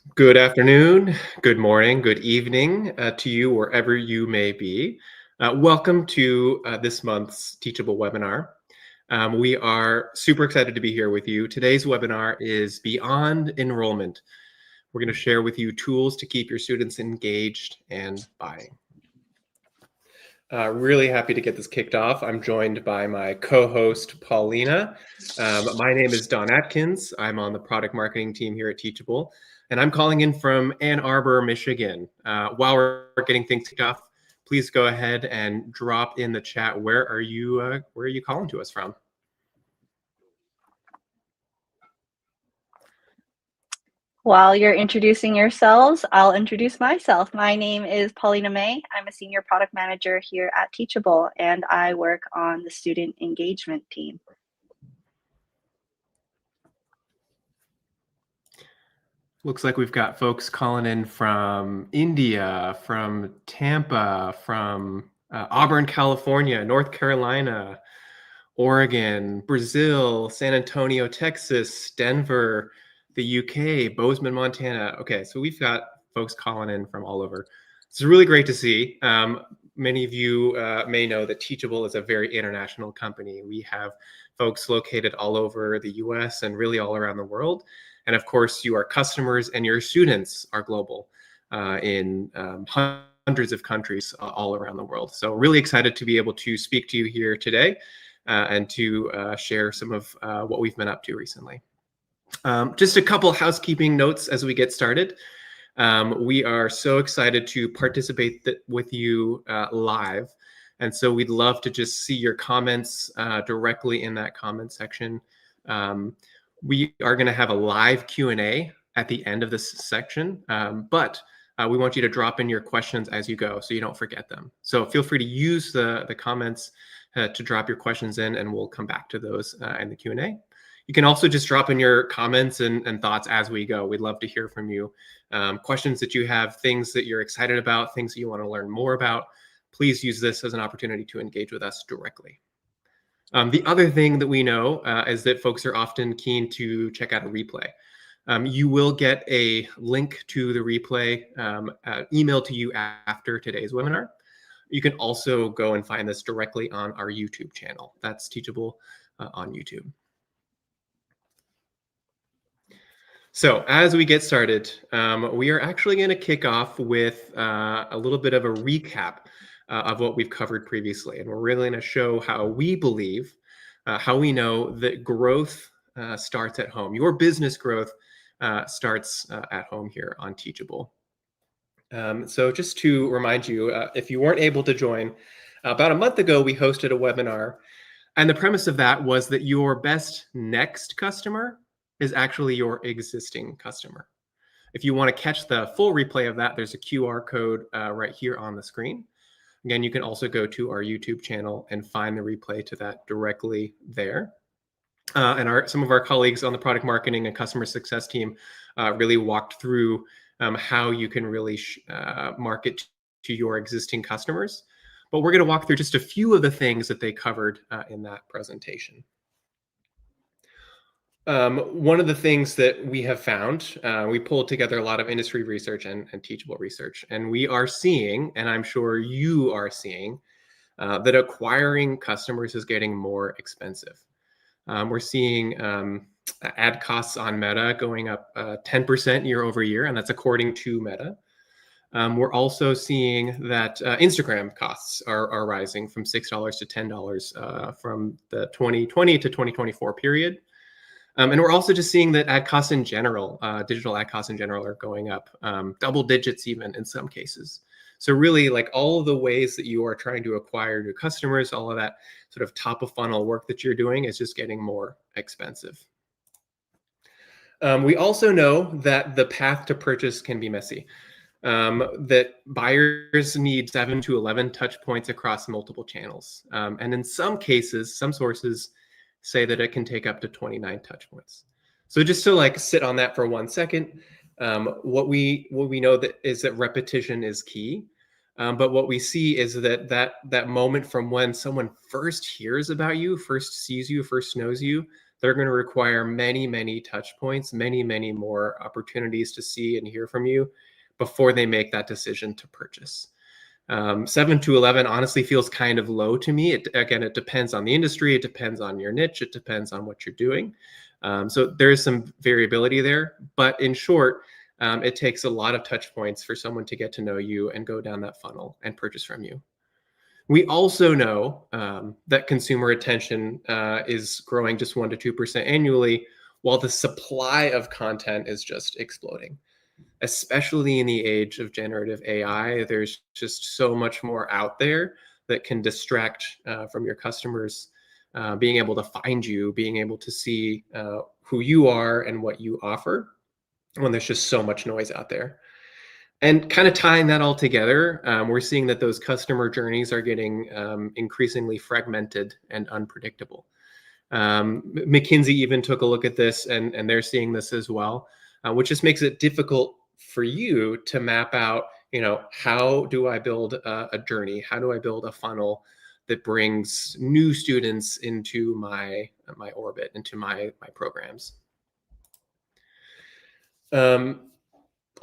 Good afternoon, good morning, good evening to you wherever you may be. Welcome to this month's Teachable webinar. We are super excited to be here with you. Today's webinar is Beyond Enrollment. We're going to share with you tools to keep your students engaged and buying. Really happy to get this kicked off. I'm joined by my co-host, Paulina. My name is Don Atkins. I'm on the product marketing team here at Teachable, and I'm calling in from Ann Arbor, Michigan. While we're getting things kicked off, please go ahead and drop in the chat. Where are you calling to us from? While you're introducing yourselves, I'll introduce myself. My name is Paulina May. I'm a senior product manager here at Teachable, and I work on the student engagement team. Looks like we've got folks calling in from India, from Tampa, from Auburn, California, North Carolina, Oregon, Brazil, San Antonio, Texas, Denver, the UK, Bozeman, Montana. Okay, so we've got folks calling in from all over. It's really great to see. Many of you may know that Teachable is a very international company. We have folks located all over the US and really all around the world. And of course, you are customers and your students are global in hundreds of countries all around the world. So really excited to be able to speak to you here today and to share some of what we've been up to recently. Just a couple housekeeping notes as we get started. We are so excited to participate with you live. And so we'd love to just see your comments directly in that comment section. We are going to have a live Q&A at the end of this section, but we want you to drop in your questions as you go so you don't forget them. So feel free to use the comments to drop your questions in, and we'll come back to those in the Q&A. You can also just drop in your comments and thoughts as we go. We'd love to hear from you. Questions that you have, things that you're excited about, things that you want to learn more about. Please use this as an opportunity to engage with us directly. The other thing that we know is that folks are often keen to check out a replay. You will get a link to the replay emailed to you after today's webinar. You can also go and find this directly on our YouTube channel. That's Teachable on YouTube. So as we get started, we are actually going to kick off with a little bit of a recap of what we've covered previously. And we're really going to show how we believe, how we know that growth starts at home. Your business growth starts at home here on Teachable. So just to remind you, if you weren't able to join, about a month ago, we hosted a webinar. And the premise of that was that your best next customer is actually your existing customer. If you want to catch the full replay of that, there's a QR code right here on the screen. Again, you can also go to our YouTube channel and find the replay to that directly there. And some of our colleagues on the product marketing and customer success team really walked through how you can really market to your existing customers. But we're going to walk through just a few of the things that they covered in that presentation. One of the things that we have found, we pulled together a lot of industry research and Teachable research, and we are seeing, and I'm sure you are seeing, that acquiring customers is getting more expensive. We're seeing ad costs on Meta going up 10% year over year, and that's according to Meta. We're also seeing that Instagram costs are rising from $6 to $10 from the 2020 to 2024 period. And we're also just seeing that ad costs in general, digital ad costs in general, are going up double digits even in some cases. So really, like, all of the ways that you are trying to acquire new customers, all of that sort of top of funnel work that you're doing is just getting more expensive. We also know that the path to purchase can be messy, that buyers need 7 to 11 touch points across multiple channels. And in some cases, some sources say that it can take up to 29 touch points. So just to like sit on that for 1 second, what we know that is that repetition is key. But what we see is that moment from when someone first hears about you, first sees you, first knows you, they're going to require many, many touch points, many, many more opportunities to see and hear from you before they make that decision to purchase. 7 to 11 honestly feels kind of low to me. Again, it depends on the industry. It depends on your niche. It depends on what you're doing. So there is some variability there. But in short, it takes a lot of touch points for someone to get to know you and go down that funnel and purchase from you. We also know that consumer attention is growing just 1 to 2% annually, while the supply of content is just exploding. Especially in the age of generative AI, there's just so much more out there that can distract from your customers, being able to find you, being able to see who you are and what you offer when there's just so much noise out there. And kind of tying that all together, we're seeing that those customer journeys are getting increasingly fragmented and unpredictable. McKinsey even took a look at this, and they're seeing this as well, which just makes it difficult for you to map out, how do I build a journey? How do I build a funnel that brings new students into my orbit, into my programs?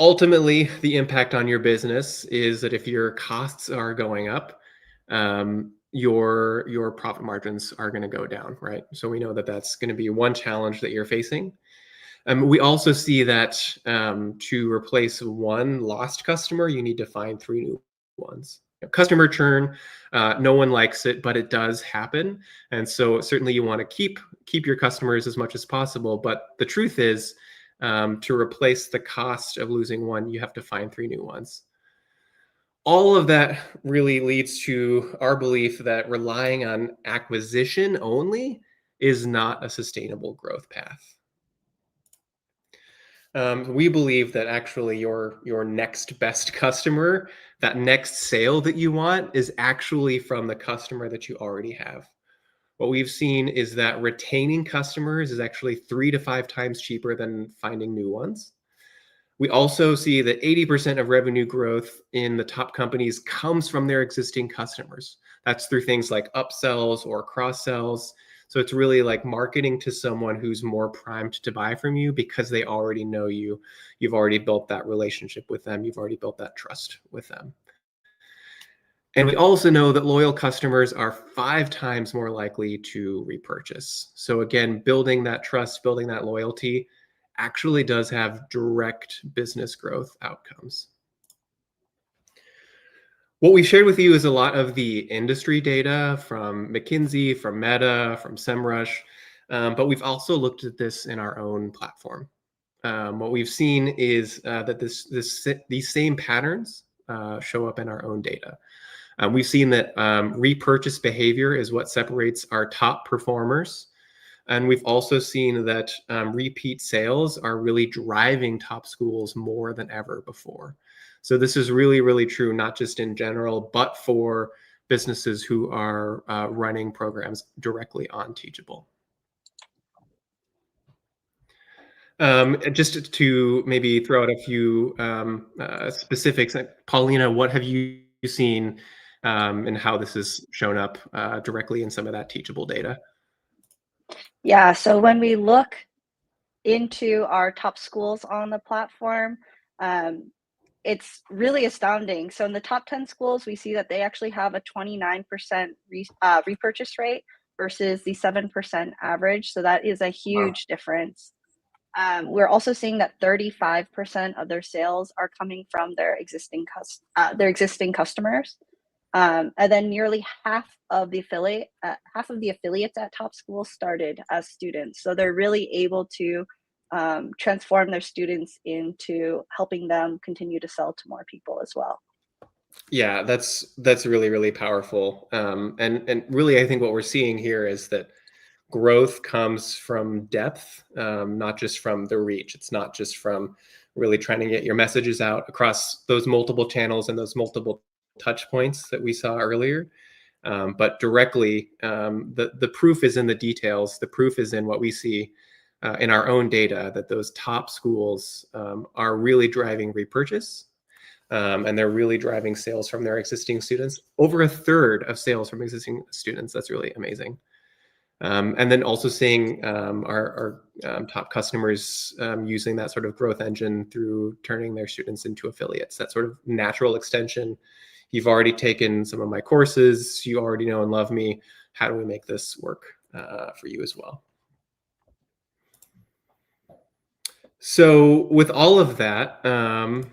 Ultimately, the impact on your business is that if your costs are going up, your profit margins are going to go down, right? So we know that that's going to be one challenge that you're facing. We also see that to replace one lost customer, you need to find 3 new ones. Customer churn, no one likes it, but it does happen. And so certainly you want to keep your customers as much as possible. But the truth is, to replace the cost of losing one, you have to find 3 new ones. All of that really leads to our belief that relying on acquisition only is not a sustainable growth path. We believe that actually your next best customer, that next sale that you want, is actually from the customer that you already have. What we've seen is that retaining customers is actually 3 to 5 times cheaper than finding new ones. We also see that 80% of revenue growth in the top companies comes from their existing customers. That's through things like upsells or cross sells. So it's really like marketing to someone who's more primed to buy from you because they already know you. You've already built that relationship with them. You've already built that trust with them. And we also know that loyal customers are 5 times more likely to repurchase. So again, building that trust, building that loyalty actually does have direct business growth outcomes. What we shared with you is a lot of the industry data from McKinsey, from Meta, from SEMrush, but we've also looked at this in our own platform. What we've seen is that these same patterns show up in our own data. We've seen that repurchase behavior is what separates our top performers. And we've also seen that repeat sales are really driving top schools more than ever before. So this is really, really true, not just in general, but for businesses who are running programs directly on Teachable. Just to maybe throw out a few specifics, Paulina, what have you seen and how this has shown up directly in some of that Teachable data? Yeah, so when we look into our top schools on the platform, it's really astounding. So in the top 10 schools, we see that they actually have a 29% repurchase rate versus the 7% average. So that is a huge difference. We're also seeing that 35% of their sales are coming from their existing customers. And then nearly half of the affiliates at top schools started as students. So they're really able to transform their students into helping them continue to sell to more people as well. Yeah, that's really, really powerful. And really, I think what we're seeing here is that growth comes from depth, not just from the reach. It's not just from really trying to get your messages out across those multiple channels and those multiple touch points that we saw earlier. But directly, the proof is in the details. The proof is in what we see in our own data, that those top schools are really driving repurchase, and they're really driving sales from their existing students. Over a third of sales from existing students. That's really amazing. And then also seeing our top customers using that sort of growth engine through turning their students into affiliates, that sort of natural extension. You've already taken some of my courses, you already know and love me. How do we make this work for you as well? So with all of that, we're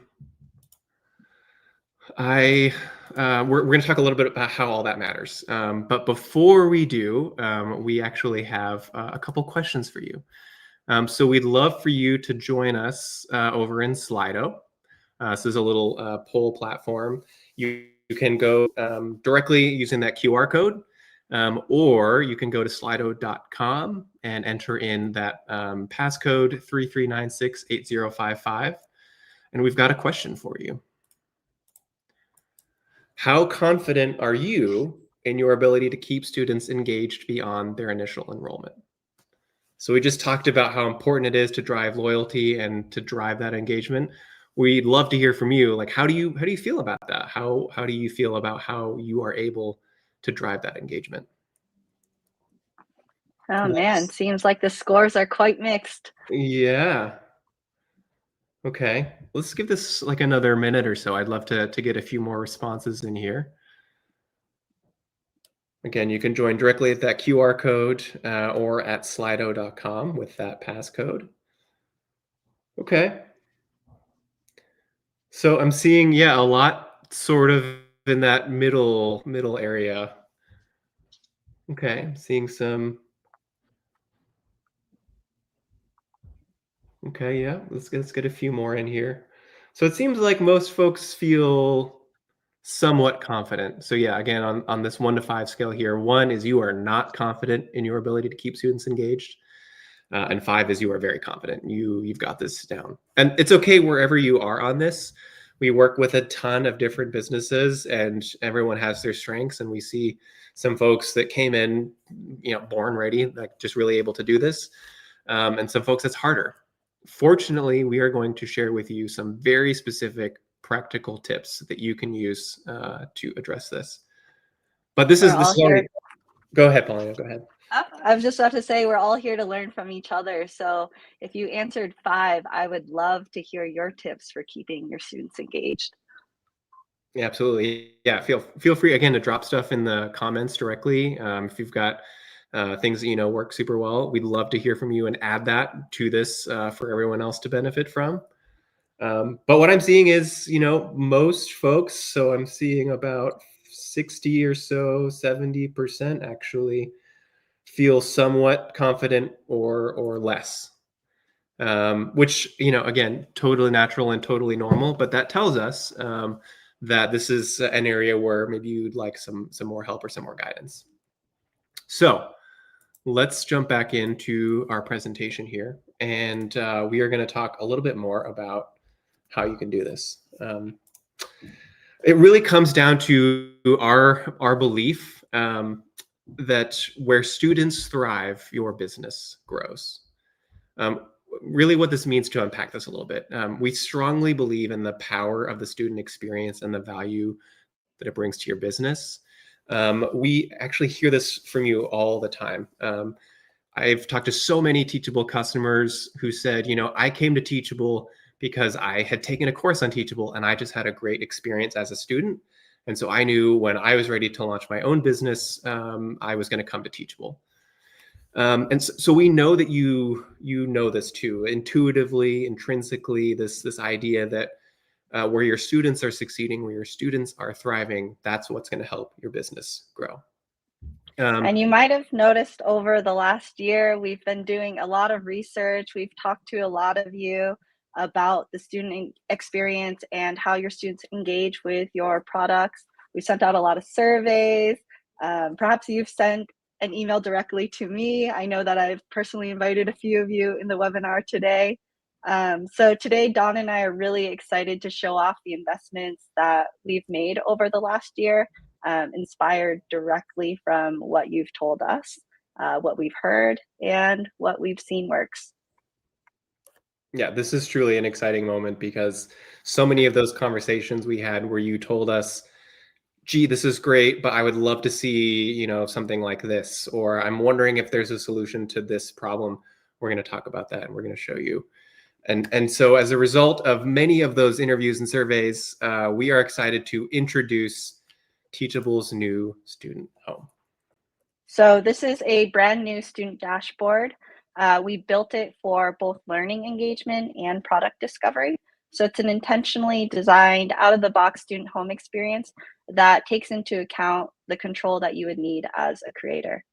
going to talk a little bit about how all that matters. But before we do, we actually have a couple questions for you. So we'd love for you to join us over in Slido. This is a little poll platform. You can go directly using that QR code, or you can go to slido.com and enter in that passcode 33968055. And we've got a question for you. How confident are you in your ability to keep students engaged beyond their initial enrollment? So we just talked about how important it is to drive loyalty and to drive that engagement. We'd love to hear from you. Like, how do you feel about that? How do you feel about how you are able to drive that engagement? Oh man, Let's- seems like the scores are quite mixed. Yeah. Okay. Let's give this like another minute or so. I'd love to get a few more responses in here. Again, you can join directly at that QR code or at slido.com with that passcode. Okay. So I'm seeing, yeah, a lot sort of in that middle area. Okay, I'm seeing some. Okay, yeah, let's get a few more in here. So it seems like most folks feel somewhat confident. So yeah, again, on this 1 to 5 scale here, 1 is you are not confident in your ability to keep students engaged. And 5 is you are very confident. You've got this down. And it's okay wherever you are on this. We work with a ton of different businesses and everyone has their strengths. And we see some folks that came in, born ready, like just really able to do this. And some folks it's harder. Fortunately, we are going to share with you some very specific practical tips that you can use to address this. But this We're is all here. only, go ahead, Paulina, go ahead. I was just about to say we're all here to learn from each other. So if you answered 5, I would love to hear your tips for keeping your students engaged. Yeah, absolutely. Yeah, feel free again to drop stuff in the comments directly. If you've got things that work super well, we'd love to hear from you and add that to this for everyone else to benefit from. But what I'm seeing is, most folks. So I'm seeing about 60 or so, 70% actually feel somewhat confident or less. Which again, totally natural and totally normal, but that tells us that this is an area where maybe you'd like some more help or some more guidance. So let's jump back into our presentation here, and we are going to talk a little bit more about how you can do this. It really comes down to our belief that where students thrive, your business grows. Really what this means, to unpack this a little bit, we strongly believe in the power of the student experience and the value that it brings to your business. We actually hear this from you all the time. I've talked to so many Teachable customers who said, I came to Teachable because I had taken a course on Teachable and I just had a great experience as a student. And so I knew when I was ready to launch my own business, I was going to come to Teachable. And so we know that you know this too, intuitively, intrinsically, this idea that where your students are succeeding, where your students are thriving, that's what's going to help your business grow. And you might have noticed over the last year, we've been doing a lot of research. We've talked to a lot of you about the student experience and how your students engage with your products. We sent out a lot of surveys. Perhaps you've sent an email directly to me. I know that I've personally invited a few of you in the webinar today. So today, Dawn and I are really excited to show off the investments that we've made over the last year, inspired directly from what you've told us, what we've heard, and what we've seen works. Yeah, this is truly an exciting moment because so many of those conversations we had where you told us gee, this is great, but I would love to see, something like this, or I'm wondering if there's a solution to this problem. We're going to talk about that and we're going to show you. And so as a result of many of those interviews and surveys, we are excited to introduce Teachable's new student home. So this is a brand new student dashboard. We built it for both learning engagement and product discovery. So it's an intentionally designed out-of-the-box student home experience that takes into account the control that you would need as a creator.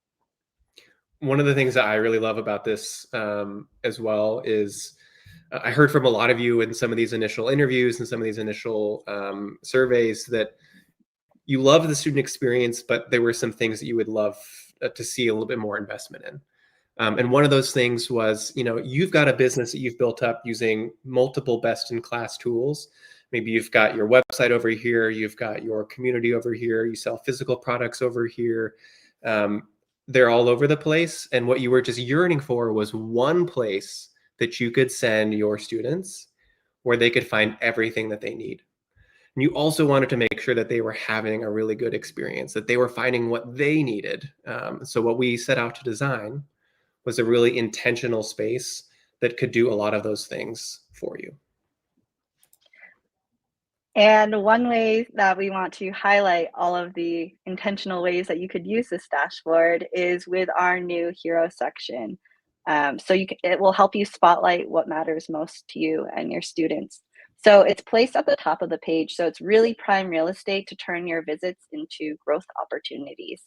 One of the things that I really love about this as well is I heard from a lot of you in some of these initial interviews and some of these initial surveys that you love the student experience, but there were some things that you would love to see a little bit more investment in. And one of those things was, you've got a business that you've built up using multiple best-in-class tools. Maybe you've got your website over here, you've got your community over here, you sell physical products over here. They're all over the place. And what you were just yearning for was one place that you could send your students where they could find everything that they need. And you also wanted to make sure that they were having a really good experience, that they were finding what they needed. So what we set out to design was a really intentional space that could do a lot of those things for you. And one way that we want to highlight all of the intentional ways that you could use this dashboard is with our new hero section. It will help you spotlight what matters most to you and your students. So it's placed at the top of the page. So it's really prime real estate to turn your visits into growth opportunities.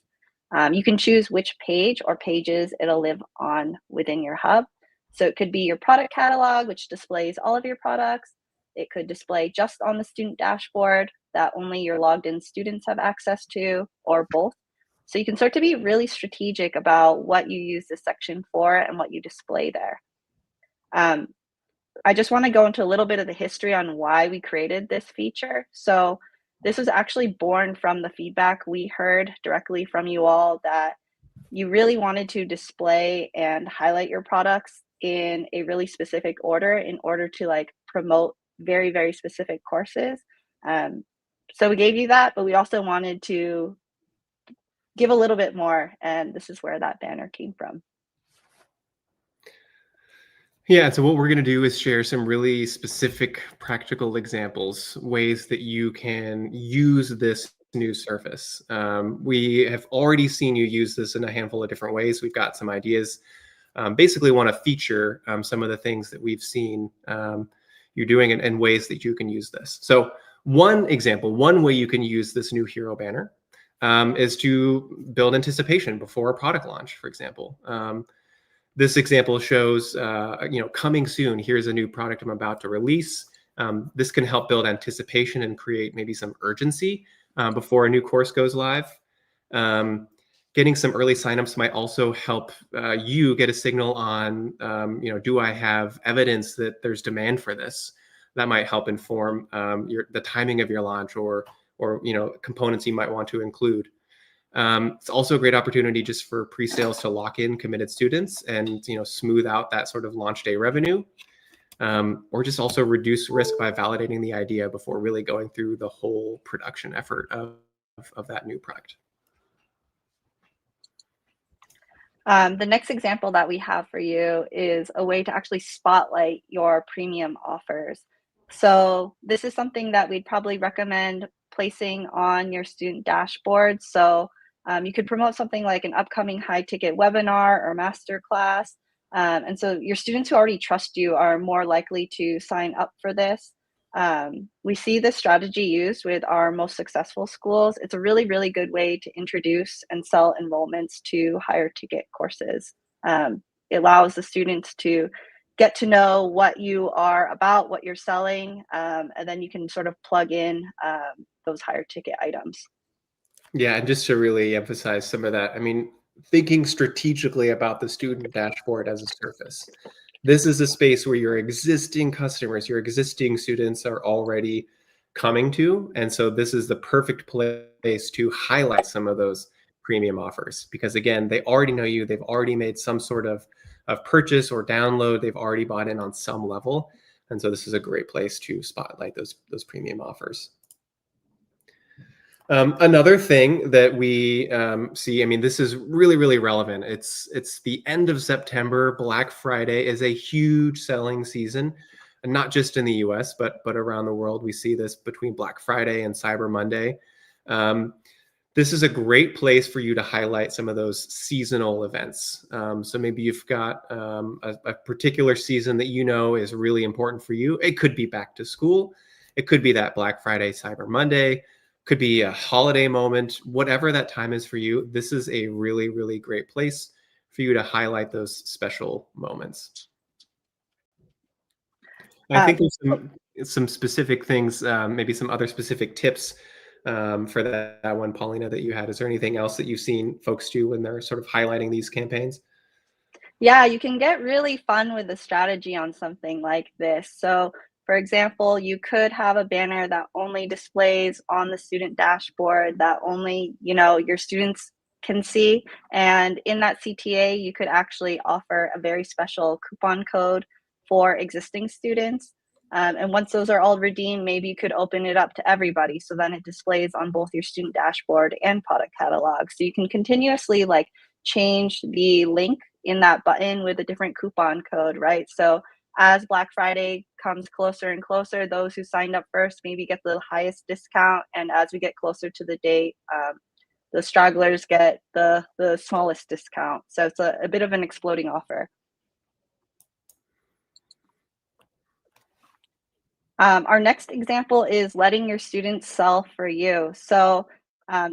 You can choose which page or pages it'll live on within your hub. So it could be your product catalog, which displays all of your products. It could display just on the student dashboard that only your logged in students have access to, or both. So you can start to be really strategic about what you use this section for and what you display there. I just want to go into a little bit of the history on why we created this feature. So this was actually born from the feedback we heard directly from you all, that you really wanted to display and highlight your products in a really specific order in order to promote very, very specific courses. So we gave you that, but we also wanted to give a little bit more, and this is where that banner came from. Yeah, so what we're going to do is share some really specific practical examples, ways that you can use this new surface. We have already seen you use this in a handful of different ways. We've got some ideas. Basically want to feature some of the things that we've seen you doing and ways that you can use this. So one example, one way you can use this new hero banner is to build anticipation before a product launch, for example. This example shows, coming soon, here's a new product I'm about to release. This can help build anticipation and create maybe some urgency before a new course goes live. Getting some early signups might also help you get a signal on, do I have evidence that there's demand for this? That might help inform the timing of your launch or components you might want to include. It's also a great opportunity just for pre-sales to lock in committed students and smooth out that sort of launch day revenue, or just also reduce risk by validating the idea before really going through the whole production effort of that new product. The next example that we have for you is a way to actually spotlight your premium offers. So this is something that we'd probably recommend placing on your student dashboard. So you could promote something like an upcoming high ticket webinar or masterclass. And so your students who already trust you are more likely to sign up for this. We see this strategy used with our most successful schools. It's a really, really good way to introduce and sell enrollments to higher ticket courses. It allows the students to get to know what you are about, what you're selling, and then you can sort of plug in those higher ticket items. Yeah, and just to really emphasize some of that, I mean, thinking strategically about the student dashboard as a surface. This is a space where your existing customers, your existing students are already coming to. And so this is the perfect place to highlight some of those premium offers because again, they already know you, they've already made some sort of purchase or download, they've already bought in on some level. And so this is a great place to spotlight those premium offers. Another thing that we see, I mean, this is really, really relevant. It's the end of September. Black Friday is a huge selling season, and not just in the U.S. but around the world. We see this between Black Friday and Cyber Monday. Um, this is a great place for you to highlight some of those seasonal events. So maybe you've got a particular season that you know is really important for you. It could be back to school. It could be that Black Friday, Cyber Monday, could be a holiday moment, whatever that time is for you. This is a really, really great place for you to highlight those special moments. I think Um, there's some specific things, maybe some other specific tips for that one, Paulina, that you had. Is there anything else that you've seen folks do when they're sort of highlighting these campaigns? Yeah, you can get really fun with the strategy on something like this. So, for example, you could have a banner that only displays on the student dashboard that only, your students can see. And in that CTA, you could actually offer a very special coupon code for existing students. And once those are all redeemed, maybe you could open it up to everybody. So then it displays on both your student dashboard and product catalog. So you can continuously change the link in that button with a different coupon code, right? So as Black Friday comes closer and closer, those who signed up first maybe get the highest discount, and as we get closer to the date, the stragglers get the smallest discount. So it's a bit of an exploding offer. Our next example is letting your students sell for you. So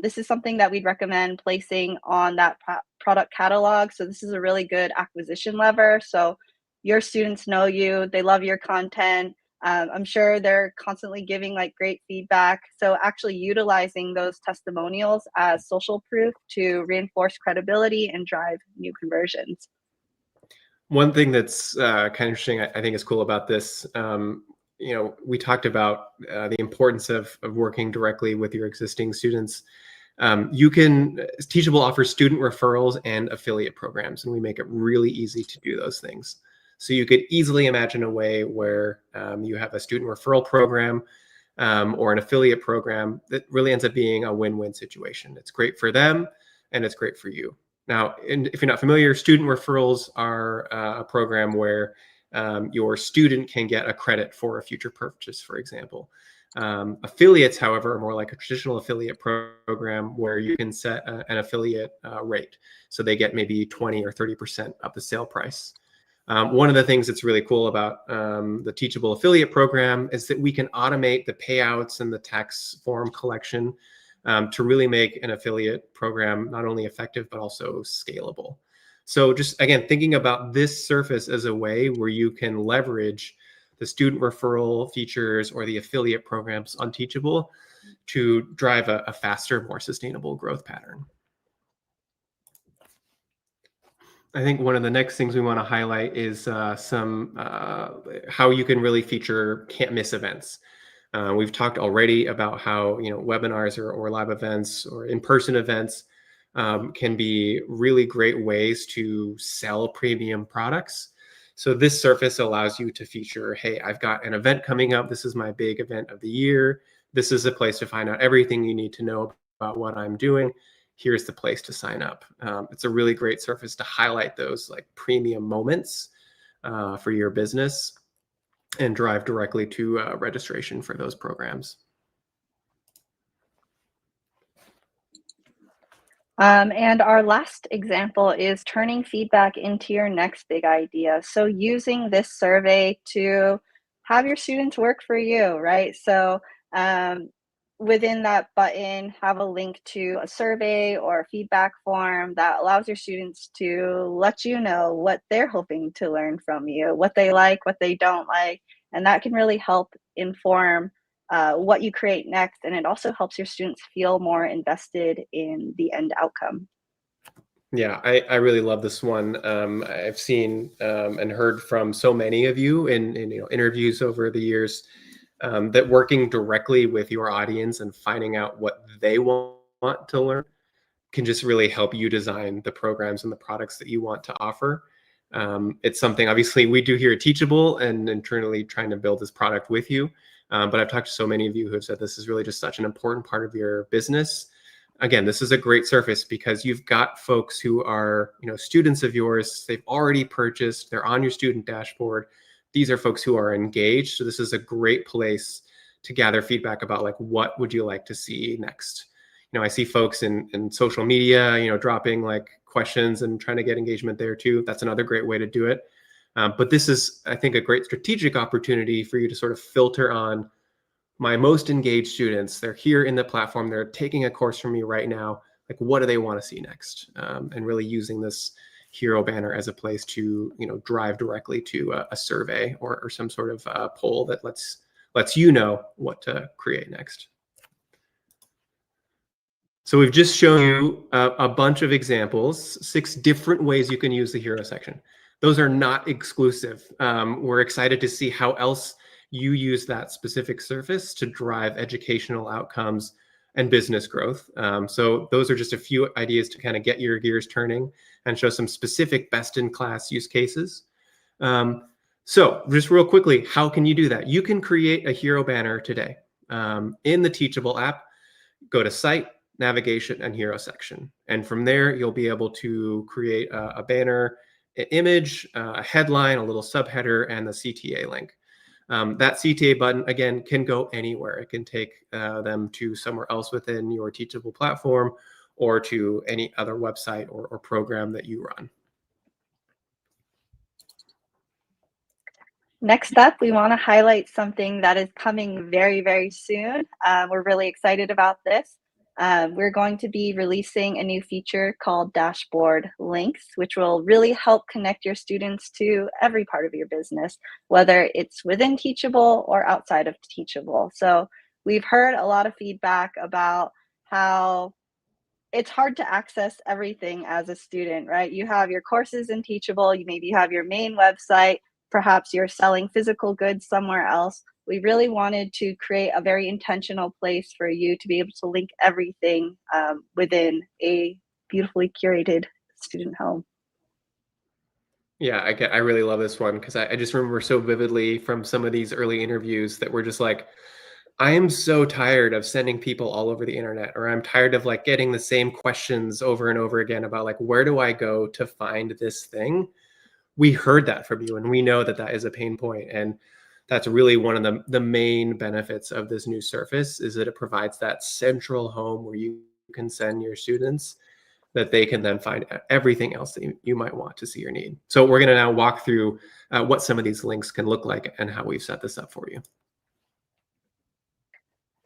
this is something that we'd recommend placing on that product catalog. So this is a really good acquisition lever. So your students know you, they love your content. I'm sure they're constantly giving great feedback. So actually utilizing those testimonials as social proof to reinforce credibility and drive new conversions. One thing that's kind of interesting, I think, is cool about this. We talked about the importance of working directly with your existing students. Teachable offers student referrals and affiliate programs, and we make it really easy to do those things. So you could easily imagine a way where you have a student referral program or an affiliate program that really ends up being a win-win situation. It's great for them, and it's great for you. Now, if you're not familiar, student referrals are a program where your student can get a credit for a future purchase, for example. Affiliates, however, are more like a traditional affiliate program where you can set an affiliate rate. So they get maybe 20 or 30% of the sale price. One of the things that's really cool about the Teachable affiliate program is that we can automate the payouts and the tax form collection to really make an affiliate program not only effective, but also scalable. So just, again, thinking about this surface as a way where you can leverage the student referral features or the affiliate programs on Teachable to drive a faster, more sustainable growth pattern. I think one of the next things we want to highlight is how you can really feature can't miss events. We've talked already about how webinars or live events or in-person events can be really great ways to sell premium products. So this surface allows you to feature, hey, I've got an event coming up. This is my big event of the year. This is a place to find out everything you need to know about what I'm doing. Here's the place to sign up. It's a really great surface to highlight those premium moments for your business and drive directly to registration for those programs. And our last example is turning feedback into your next big idea. So using this survey to have your students work for you, right? So um, within that button, have a link to a survey or a feedback form that allows your students to let you know what they're hoping to learn from you, what they like, what they don't like. And that can really help inform what you create next. And it also helps your students feel more invested in the end outcome. Yeah, I really love this one. I've seen and heard from so many of you in interviews over the years that working directly with your audience and finding out what they want to learn can just really help you design the programs and the products that you want to offer. It's something obviously we do here at Teachable and internally trying to build this product with you. But I've talked to so many of you who have said this is really just such an important part of your business. Again, this is a great surface because you've got folks who are, students of yours. They've already purchased. They're on your student dashboard. These are folks who are engaged. So this is a great place to gather feedback about like, what would you like to see next? I see folks in social media, dropping like questions and trying to get engagement there too. That's another great way to do it. But this is, I think, a great strategic opportunity for you to sort of filter on my most engaged students. They're here in the platform. They're taking a course from me right now. Like, what do they want to see next? And really using this hero banner as a place to, drive directly to a survey or some sort of poll that lets you know what to create next. So we've just shown you a bunch of examples, 6 different ways you can use the hero section. Those are not exclusive. We're excited to see how else you use that specific surface to drive educational outcomes and business growth. So those are just a few ideas to kind of get your gears turning and show some specific best-in-class use cases. So just real quickly, how can you do that? You can create a hero banner today in the Teachable app. Go to Site, Navigation, and Hero section. And from there, you'll be able to create a banner, an image, a headline, a little subheader, and the CTA link. That CTA button, again, can go anywhere. It can take them to somewhere else within your Teachable platform or to any other website or program that you run. Next up, we want to highlight something that is coming very, very soon. We're really excited about this. We're going to be releasing a new feature called Dashboard Links, which will really help connect your students to every part of your business, whether it's within Teachable or outside of Teachable. So we've heard a lot of feedback about how it's hard to access everything as a student, right? You have your courses in Teachable, you maybe have your main website, perhaps you're selling physical goods somewhere else. We really wanted to create a very intentional place for you to be able to link everything within a beautifully curated student home. Yeah, I really love this one because I just remember so vividly from some of these early interviews that we're just like, I am so tired of sending people all over the internet, or I'm tired of like getting the same questions over and over again about like, where do I go to find this thing? We heard that from you, and we know that that is a pain point. And that's really one of the main benefits of this new surface is that it provides that central home where you can send your students that they can then find everything else that you might want to see or need. So we're going to now walk through what some of these links can look like and how we've set this up for you.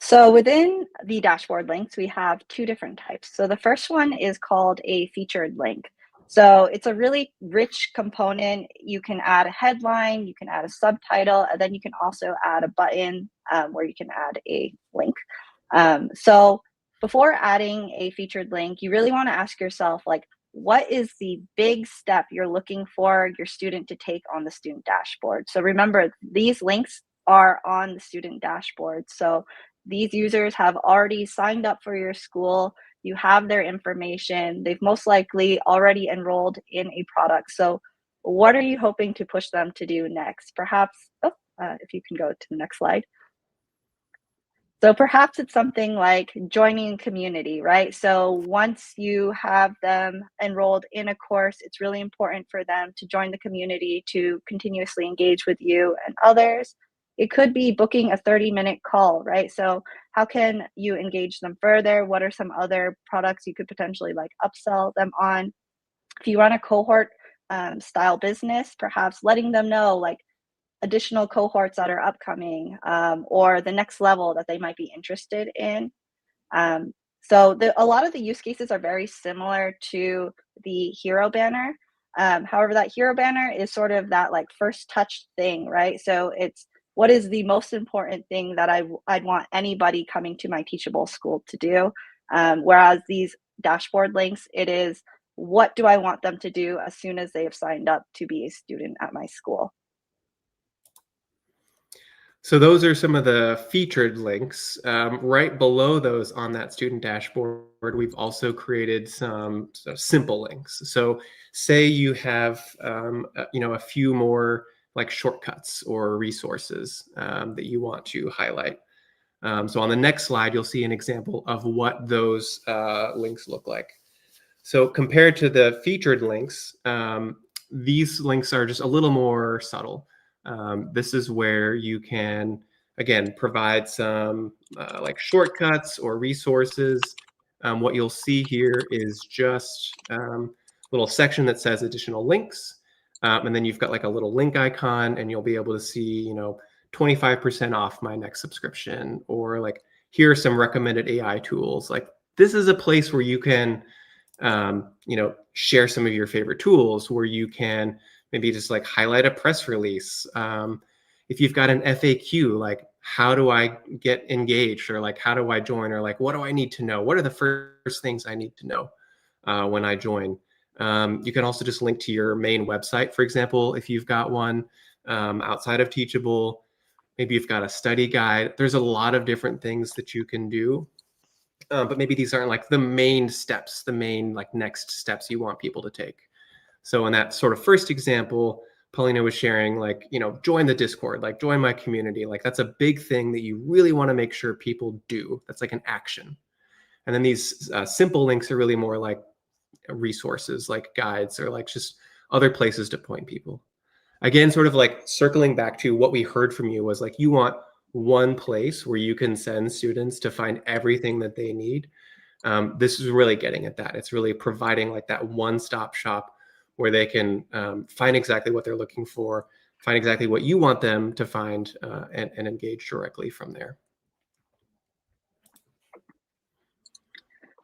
So within the dashboard links, we have 2 different types. So the first one is called a featured link. So it's a really rich component. You can add a headline, you can add a subtitle, and then you can also add a button where you can add a link. So before adding a featured link, you really want to ask yourself, like, what is the big step you're looking for your student to take on the student dashboard? So remember, these links are on the student dashboard. So these users have already signed up for your school. You have their information. They've most likely already enrolled in a product. So what are you hoping to push them to do next? Perhaps, if you can go to the next slide. So perhaps it's something like joining a community, right? So once you have them enrolled in a course, it's really important for them to join the community to continuously engage with you and others. It could be booking a 30-minute call, right? So how can you engage them further? What are some other products you could potentially like upsell them on? If you run a cohort style business, perhaps letting them know like additional cohorts that are upcoming or the next level that they might be interested in. So a lot of the use cases are very similar to the hero banner. However, that hero banner is sort of that like first touch thing, right? So it's what is the most important thing that I'd want anybody coming to my Teachable school to do. Whereas these dashboard links, it is what do I want them to do as soon as they have signed up to be a student at my school. So those are some of the featured links. Right below those on that student dashboard, we've also created some simple links. So say you have, a few more like shortcuts or resources that you want to highlight. So on the next slide, you'll see an example of what those links look like. So compared to the featured links, these links are just a little more subtle. This is where you can, again, provide some like shortcuts or resources. What you'll see here is just a little section that says additional links. And then you've got like a little link icon, and you'll be able to see, 25% off my next subscription, or like, here are some recommended AI tools. Like, this is a place where you can share some of your favorite tools, where you can maybe just like highlight a press release. If you've got an FAQ, like, how do I get engaged, or like, how do I join, or like, what do I need to know? What are the first things I need to know when I join? You can also just link to your main website, for example, if you've got one outside of Teachable. Maybe you've got a study guide. There's a lot of different things that you can do. But maybe these aren't like the main steps, the main like next steps you want people to take. So in that sort of first example, Paulina was sharing, like, join the Discord, like join my community. Like, that's a big thing that you really want to make sure people do. That's like an action. And then these simple links are really more like resources, like guides, or like just other places to point people. Again, sort of like circling back to what we heard from you was like, you want one place where you can send students to find everything that they need. This is really getting at that. It's really providing like that one-stop shop where they can find exactly what they're looking for, find exactly what you want them to find, and engage directly from there.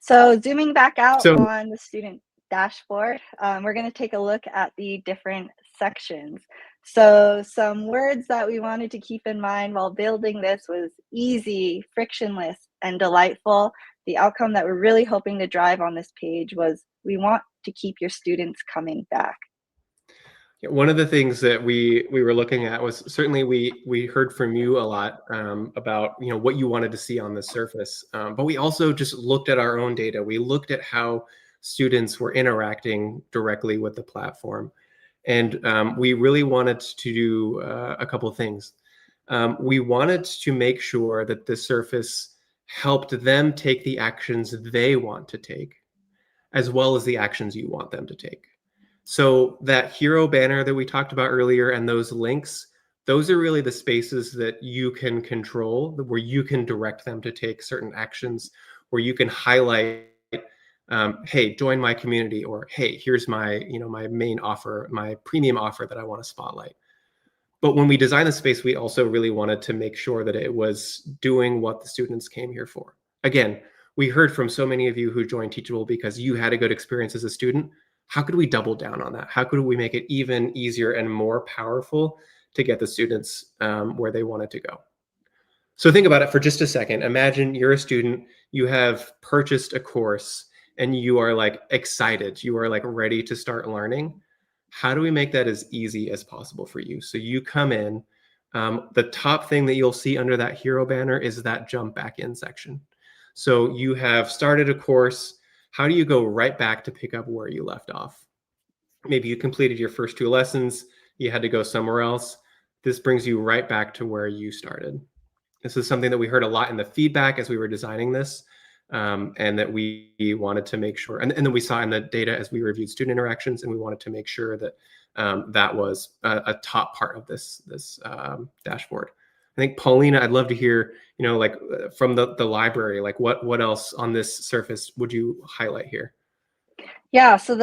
So zooming back out So on the student dashboard, we're going to take a look at the different sections. So some words that we wanted to keep in mind while building this was easy, frictionless, and delightful. The outcome that we're really hoping to drive on this page was we want to keep your students coming back. one of the things that we were looking at was, certainly we heard from you a lot about what you wanted to see on the surface, but we also just looked at our own data. We looked at how students were interacting directly with the platform, and we really wanted to do a couple of things. We wanted to make sure that the surface helped them take the actions they want to take, as well as the actions you want them to take. So that hero banner that we talked about earlier, and those links, those are really the spaces that you can control, where you can direct them to take certain actions, where you can highlight, hey, join my community, or hey, here's my, my main offer, my premium offer that I want to spotlight. But when we designed the space, we also really wanted to make sure that it was doing what the students came here for. Again, we heard from so many of you who joined Teachable because you had a good experience as a student. How could we double down on that? How could we make it even easier and more powerful to get the students where they wanted to go? So think about it for just a second. Imagine you're a student, you have purchased a course, and you are like excited. You are like ready to start learning. How do we make that as easy as possible for you? So you come in, the top thing that you'll see under that hero banner is that jump back in section. So you have started a course. How do you go right back to pick up where you left off? Maybe you completed your first 2 lessons, you had to go somewhere else. This brings you right back to where you started. This is something that we heard a lot in the feedback as we were designing this, and that we wanted to make sure, and then we saw in the data as we reviewed student interactions, and we wanted to make sure that that was a top part of this dashboard. I think, Paulina, I'd love to hear, like from the library, like what else on this surface would you highlight here? Yeah, so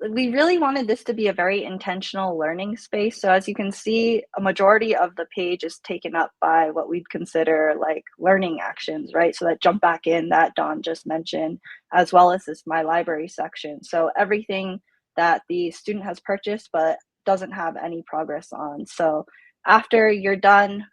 we really wanted this to be a very intentional learning space. So as you can see, a majority of the page is taken up by what we'd consider like learning actions, right? So that jump back in that Don just mentioned, as well as this My Library section. So everything that the student has purchased but doesn't have any progress on. So after you're done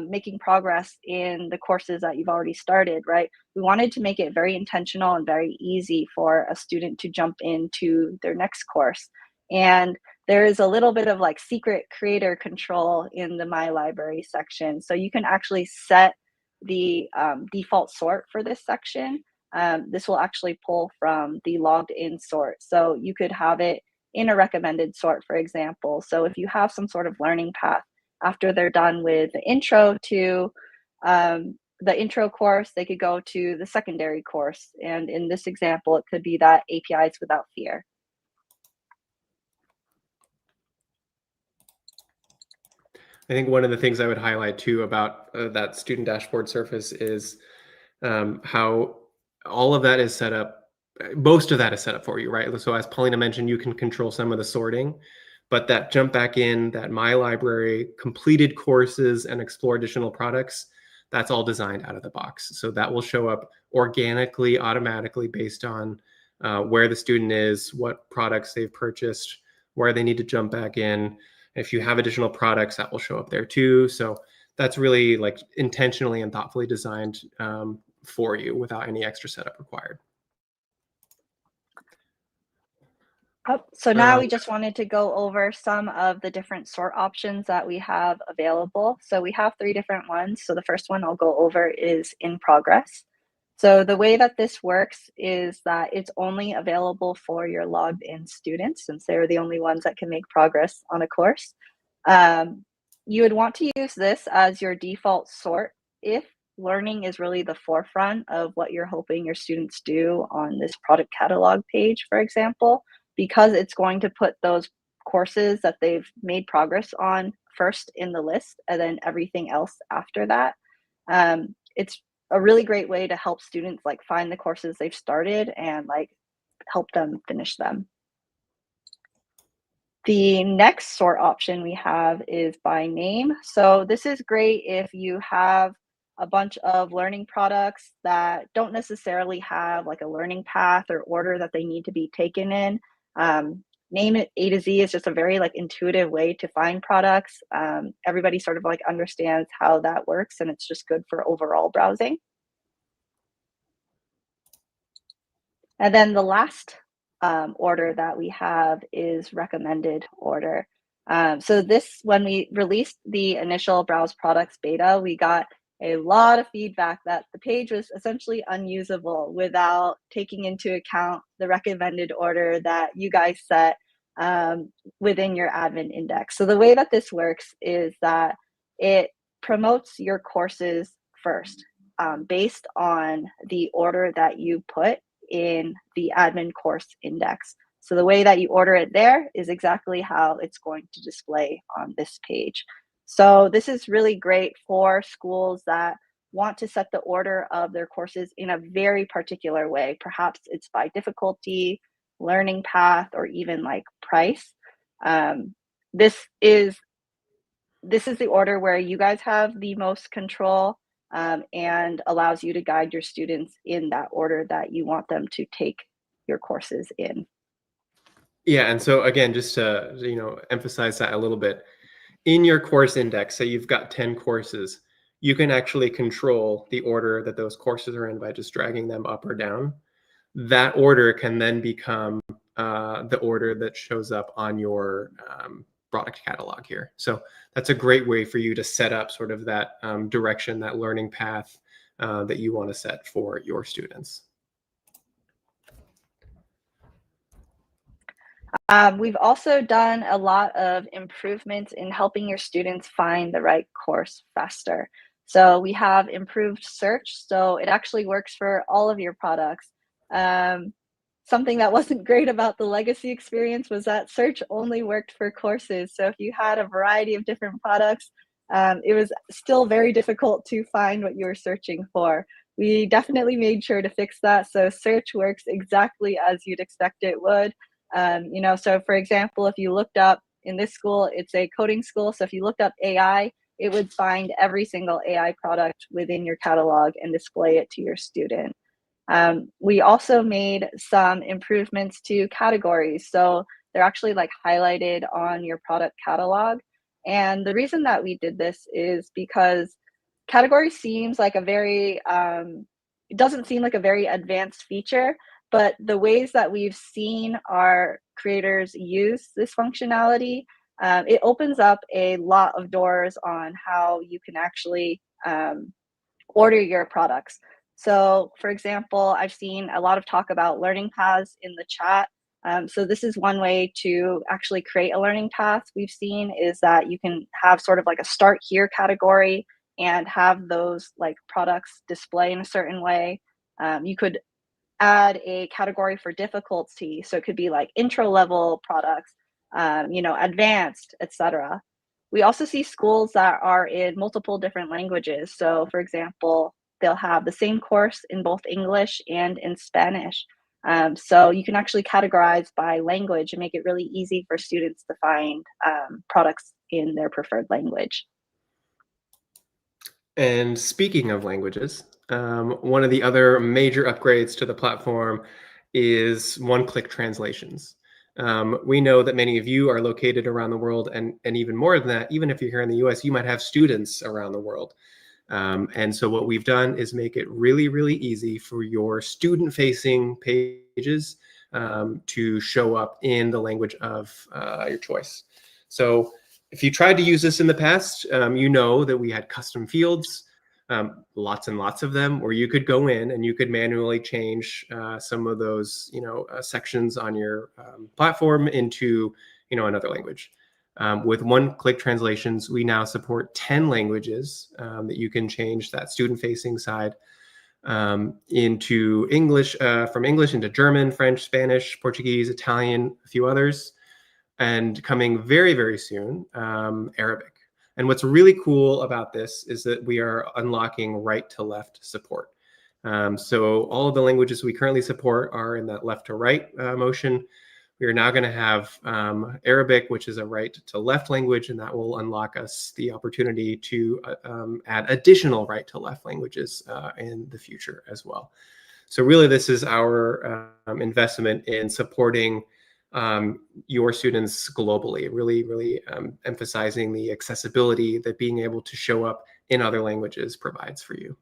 making progress in the courses that you've already started, right? We wanted to make it very intentional and very easy for a student to jump into their next course. And there is a little bit of like secret creator control in the My Library section. So you can actually set the default sort for this section. This will actually pull from the logged in sort. So you could have it in a recommended sort, for example. So if you have some sort of learning path after they're done with the intro to the intro course, they could go to the secondary course. And in this example, it could be that APIs without fear. I think one of the things I would highlight too about that student dashboard surface is how all of that is set up. Most of that is set up for you, right? So as Paulina mentioned, you can control some of the sorting, but that jump back in, that My Library, completed courses, and explore additional products, that's all designed out of the box. So that will show up organically, automatically based on where the student is, what products they've purchased, where they need to jump back in. If you have additional products, that will show up there too. So that's really like intentionally and thoughtfully designed for you without any extra setup required. Oh, so now we just wanted to go over some of the different sort options that we have available. So we have 3 different ones. So the first one I'll go over is in progress. So the way that this works is that it's only available for your logged in students, since they're the only ones that can make progress on a course. Um, you would want to use this as your default sort if learning is really the forefront of what you're hoping your students do on this product catalog page, for example, because it's going to put those courses that they've made progress on first in the list and then everything else after that. It's a really great way to help students like find the courses they've started and like help them finish them. The next sort option we have is by name. So this is great if you have a bunch of learning products that don't necessarily have like a learning path or order that they need to be taken in. Name it A to Z is just a very like intuitive way to find products. Everybody sort of like understands how that works, and it's just good for overall browsing. And then the last order that we have is recommended order. So this, when we released the initial Browse Products beta, we got a lot of feedback that the page was essentially unusable without taking into account the recommended order that you guys set within your admin index. So the way that this works is that it promotes your courses first based on the order that you put in the admin course index. So the way that you order it there is exactly how it's going to display on this page. So this is really great for schools that want to set the order of their courses in a very particular way. Perhaps it's by difficulty, learning path, or even like price. Um, this is the order where you guys have the most control and allows you to guide your students in that order that you want them to take your courses in. Yeah, and so again, just to emphasize that a little bit, in your course index, say you've got 10 courses, you can actually control the order that those courses are in by just dragging them up or down. That order can then become the order that shows up on your product catalog here. So that's a great way for you to set up sort of that direction, that learning path that you want to set for your students. We've also done a lot of improvements in helping your students find the right course faster. So we have improved search, so it actually works for all of your products. Something that wasn't great about the legacy experience was that search only worked for courses. So if you had a variety of different products, it was still very difficult to find what you were searching for. We definitely made sure to fix that. So search works exactly as you'd expect it would. So for example, if you looked up in this school, it's a coding school. So if you looked up AI, it would find every single AI product within your catalog and display it to your student. We also made some improvements to categories. So they're actually like highlighted on your product catalog. And the reason that we did this is because category seems like it doesn't seem like a very advanced feature, but the ways that we've seen our creators use this functionality, it opens up a lot of doors on how you can actually order your products. So, for example, I've seen a lot of talk about learning paths in the chat. So this is one way to actually create a learning path we've seen, is that you can have sort of like a start here category and have those like products display in a certain way. You could add a category for difficulty. So it could be like intro level products, advanced, etc. We also see schools that are in multiple different languages. So, for example, they'll have the same course in both English and in Spanish. So you can actually categorize by language and make it really easy for students to find products in their preferred language. And speaking of languages, one of the other major upgrades to the platform is one-click translations. We know that many of you are located around the world, and even more than that, even if you're here in the US, you might have students around the world. And so what we've done is make it really, really easy for your student-facing pages to show up in the language of your choice. So if you tried to use this in the past, you know that we had custom fields, lots and lots of them, where you could go in and you could manually change some of those, sections on your platform into, another language. With one-click translations, we now support 10 languages that you can change that student-facing side into English, from English into German, French, Spanish, Portuguese, Italian, a few others, and coming very, very soon, Arabic. And what's really cool about this is that we are unlocking right to left support. So all of the languages we currently support are in that left to right motion. We are now going to have Arabic, which is a right to left language, and that will unlock us the opportunity to add additional right to left languages in the future as well. So really, this is our investment in supporting your students globally, really emphasizing the accessibility that being able to show up in other languages provides for you.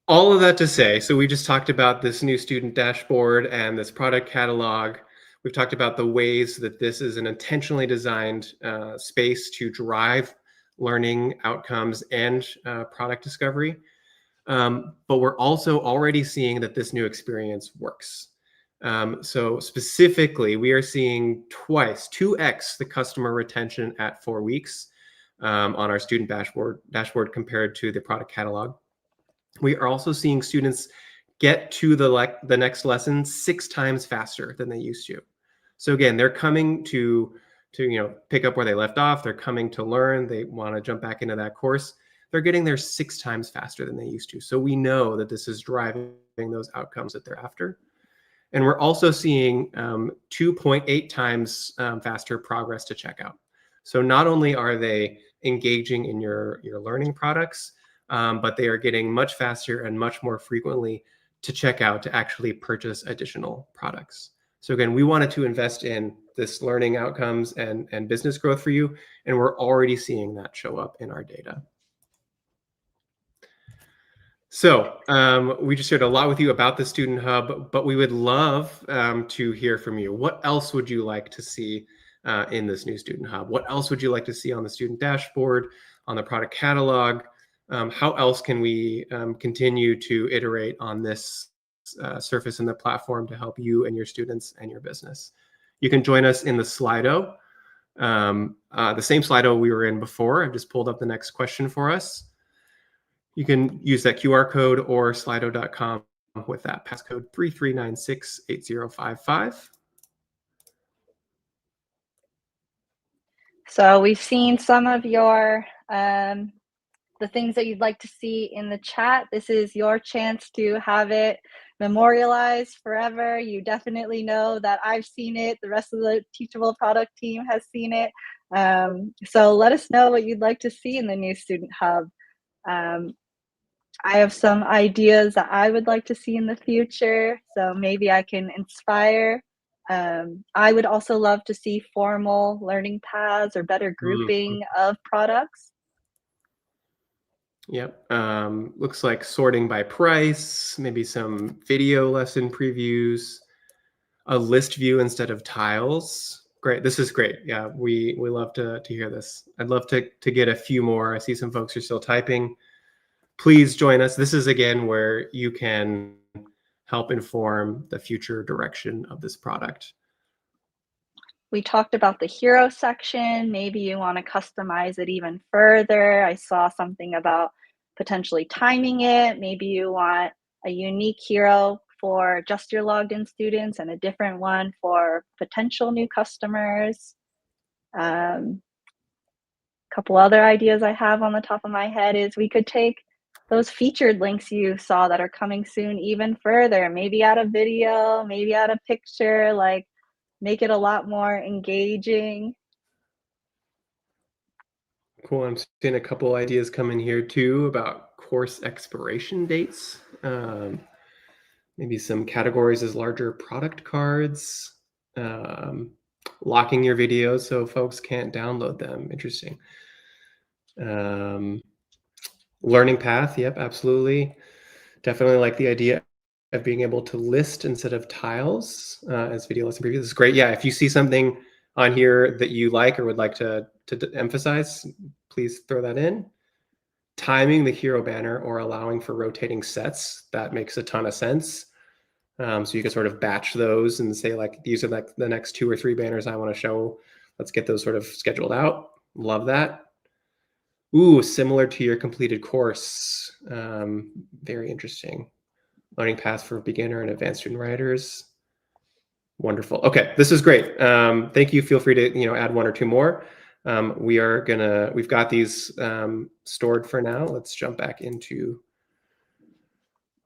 All of that to say, so we just talked about this new student dashboard and this product catalog. We've talked about the ways that this is an intentionally designed space to drive learning outcomes and product discovery. But we're also already seeing that this new experience works. So specifically, we are seeing 2x the customer retention at 4 weeks on our student dashboard compared to the product catalog. We are also seeing students get to the next lesson 6 times faster than they used to. So again, they're coming to pick up where they left off. They're coming to learn. They want to jump back into that course. They're getting there 6 times faster than they used to. So we know that this is driving those outcomes that they're after. And we're also seeing 2.8 times faster progress to checkout. So not only are they engaging in your learning products, but they are getting much faster and much more frequently to check out to actually purchase additional products. So again, we wanted to invest in this learning outcomes and business growth for you, and we're already seeing that show up in our data. So we just shared a lot with you about the Student Hub, but we would love to hear from you. What else would you like to see in this new Student Hub? What else would you like to see on the student dashboard, on the product catalog? How else can we continue to iterate on this surface in the platform to help you and your students and your business? You can join us in the Slido, the same Slido we were in before. I've just pulled up the next question for us. You can use that QR code or slido.com with that passcode 33968055. So we've seen some of your the things that you'd like to see in the chat. This is your chance to have it memorialized forever. You definitely know that I've seen it. The rest of the Teachable product team has seen it. So let us know what you'd like to see in the new Student Hub. I have some ideas that I would like to see in the future, so maybe I can inspire. I would also love to see formal learning paths or better grouping of products. Yep. Looks like sorting by price, maybe some video lesson previews, a list view instead of tiles. Great. This is great. Yeah, we love to hear this. I'd love to get a few more. I see some folks are still typing. Please join us. This is again where you can help inform the future direction of this product. We talked about the hero section. Maybe you want to customize it even further. I saw something about potentially timing it. Maybe you want a unique hero for just your logged in students and a different one for potential new customers. Couple other ideas I have on the top of my head is we could take those featured links you saw that are coming soon even further, maybe add a video, maybe add a picture, like make it a lot more engaging. Cool. I'm seeing a couple ideas come in here too about course expiration dates. Maybe some categories as larger product cards. Um, Locking your videos so folks can't download them. Interesting. Learning path. Yep, absolutely. Definitely like the idea of being able to list instead of tiles as video lesson preview. This is great. Yeah, if you see something on here that you like or would like to emphasize, please throw that in. Timing the hero banner or allowing for rotating sets, that makes a ton of sense. So you can sort of batch those and say like, these are like the next 2 or 3 banners I want to show. Let's get those sort of scheduled out. Love that. Ooh, similar to your completed course. Very interesting. Learning paths for beginner and advanced student writers. Wonderful. Okay, this is great. Thank you. Feel free to add 1 or 2 more. We've got these stored for now. Let's jump back into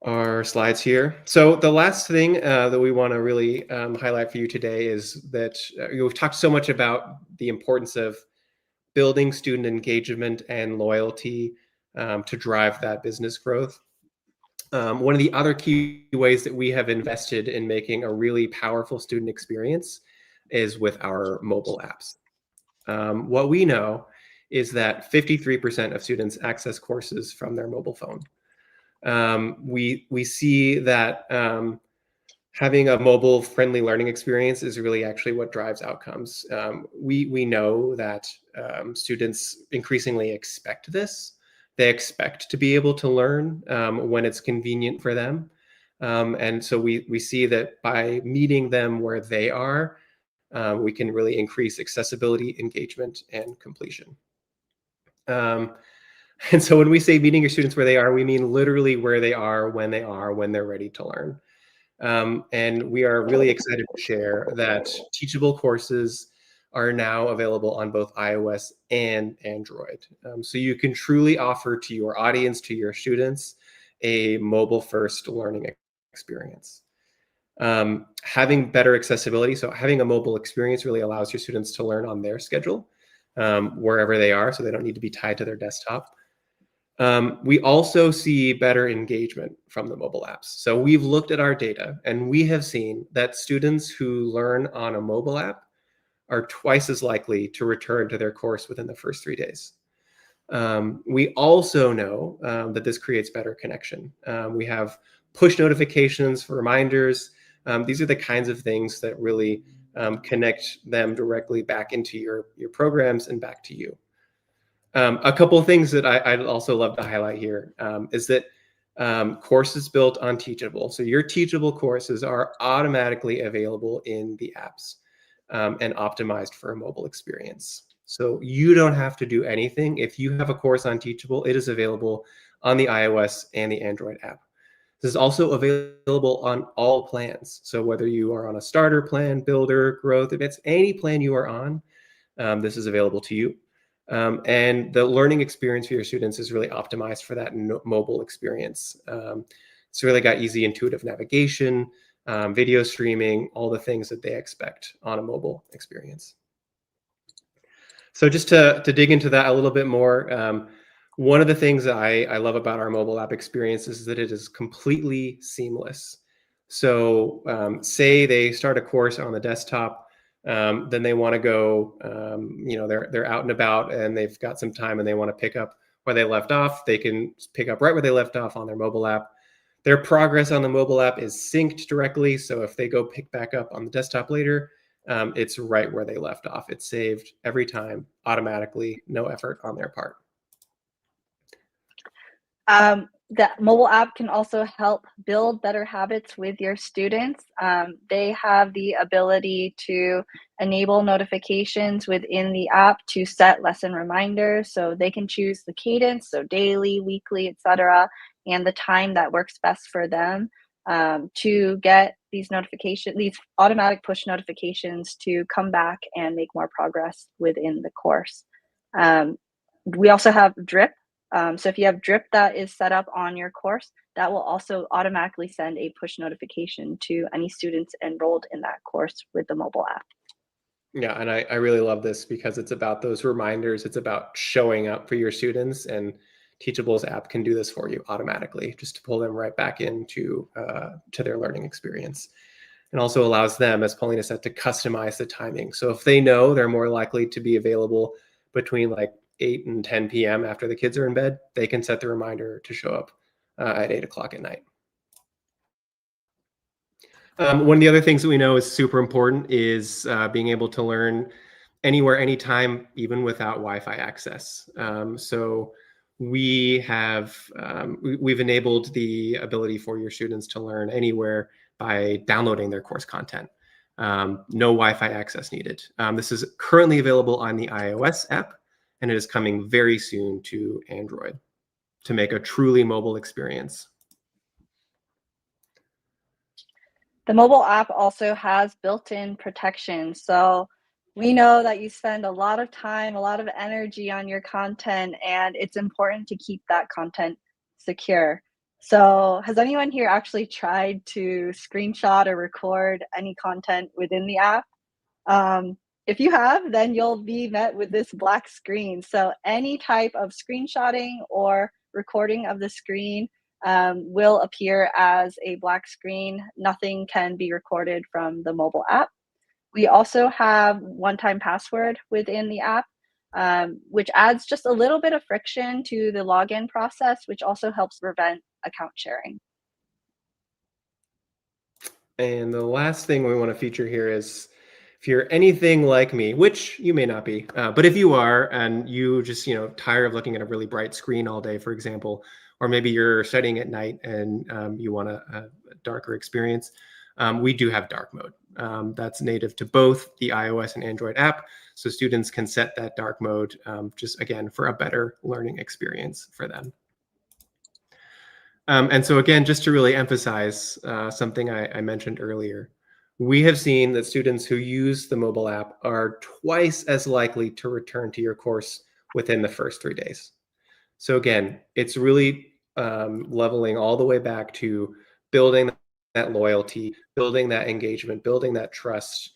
our slides here. So the last thing that we want to really highlight for you today is that we've talked so much about the importance of building student engagement and loyalty to drive that business growth. One of the other key ways that we have invested in making a really powerful student experience is with our mobile apps. What we know is that 53% of students access courses from their mobile phone. We see that having a mobile-friendly learning experience is really actually what drives outcomes. We know that students increasingly expect this. They expect to be able to learn when it's convenient for them. And so we see that by meeting them where they are, we can really increase accessibility, engagement, and completion. And so when we say meeting your students where they are, we mean literally where they are, when they're ready to learn. And we are really excited to share that Teachable courses are now available on both iOS and Android. So you can truly offer to your audience, to your students, a mobile-first learning experience. Having better accessibility, so having a mobile experience really allows your students to learn on their schedule, wherever they are, so they don't need to be tied to their desktop. We also see better engagement from the mobile apps. So we've looked at our data and we have seen that students who learn on a mobile app are twice as likely to return to their course within the first 3 days. We also know that this creates better connection. We have push notifications for reminders. These are the kinds of things that really connect them directly back into your programs and back to you. A couple of things that I'd also love to highlight here is that courses built on Teachable. So your Teachable courses are automatically available in the apps and optimized for a mobile experience. So you don't have to do anything. If you have a course on Teachable, it is available on the iOS and the Android app. This is also available on all plans. So whether you are on a starter plan, builder, growth, if it's any plan you are on, this is available to you. And the learning experience for your students is really optimized for that mobile experience. It's really got easy, intuitive navigation, video streaming, all the things that they expect on a mobile experience. So just to dig into that a little bit more, one of the things that I love about our mobile app experience is that it is completely seamless. So say they start a course on the desktop, then they want to go, they're out and about and they've got some time and they want to pick up where they left off. They can pick up right where they left off on their mobile app. Their progress on the mobile app is synced directly. So if they go pick back up on the desktop later, it's right where they left off. It's saved every time automatically, no effort on their part. The mobile app can also help build better habits with your students. They have the ability to enable notifications within the app to set lesson reminders, so they can choose the cadence, so daily, weekly, etc., and the time that works best for them, to get these automatic push notifications to come back and make more progress within the course. Um, we also have Drip. So if you have Drip that is set up on your course, that will also automatically send a push notification to any students enrolled in that course with the mobile app. Yeah, and I really love this because it's about those reminders. It's about showing up for your students, and Teachable's app can do this for you automatically, just to pull them right back into to their learning experience. And also allows them, as Paulina said, to customize the timing. So if they know they're more likely to be available between like 8 and 10 p.m. after the kids are in bed, they can set the reminder to show up at 8 o'clock at night. One of the other things that we know is super important is being able to learn anywhere, anytime, even without Wi-Fi access. So we've enabled the ability for your students to learn anywhere by downloading their course content. No Wi-Fi access needed. This is currently available on the iOS app, and it is coming very soon to Android to make a truly mobile experience. The mobile app also has built-in protection. So we know that you spend a lot of time, a lot of energy on your content, and it's important to keep that content secure. So has anyone here actually tried to screenshot or record any content within the app? If you have, then you'll be met with this black screen. So any type of screenshotting or recording of the screen will appear as a black screen. Nothing can be recorded from the mobile app. We also have one-time password within the app, which adds just a little bit of friction to the login process, which also helps prevent account sharing. And the last thing we want to feature here is if you're anything like me, which you may not be, but if you are and you just, tired of looking at a really bright screen all day, for example, or maybe you're studying at night and you want a darker experience, we do have dark mode. That's native to both the iOS and Android app. So students can set that dark mode just, again, for a better learning experience for them. And so again, just to really emphasize something I mentioned earlier, we have seen that students who use the mobile app are twice as likely to return to your course within the first 3 days. So again, it's really leveling all the way back to building that loyalty, building that engagement, building that trust